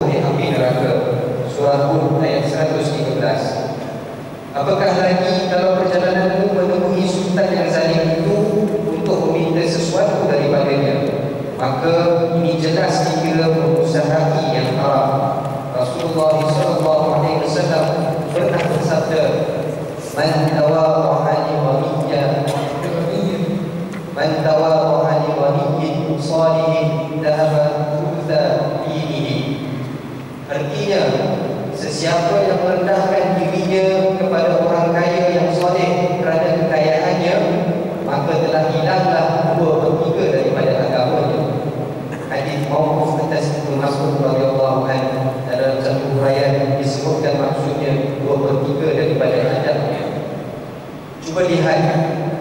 oleh api neraka. Surah Hud ayat 113. Apakah lagi kalau perjalananmu menemui sultan yang zalim itu untuk meminta sesuatu daripadanya, maka ini jelas dikira urusan hati yang haram. Rasulullah SAW pernah bersabda, Man tawadha'a li waliyyin salihin dhahaba thulutha dinihi. Artinya, sesiapa yang merendahkan dirinya kepada orang kaya yang soleh kerana kekayaannya, maka telah hilanglah 2/3 daripada agamanya. Hadis mauquf atas Ibnu Mas'ud radhiyallahu anhu. Dalam satu huraian disebutkan maksudnya 2/3 daripada adabnya. Cuba lihat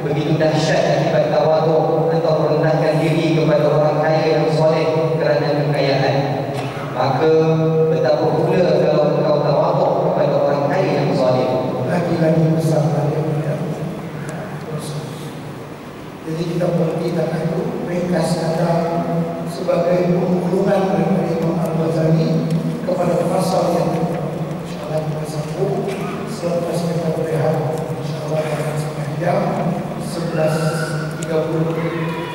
begitu dahsyat akibat tawaduk atau merendahkan diri kepada orang kaya yang soleh kerana kekayaan. Maka betapa pula kalau engkau tawaduk kepada orang kaya yang soleh, lagi-lagi besar lagi. Jadi kita mengerti tentang itu. Ringkas kata sebagai penggulungan dari Imam Al-Ghazali kepada pasal yang insyaAllah kita sambung selepas kita berehat insyaAllah akan setengah jam 11.30.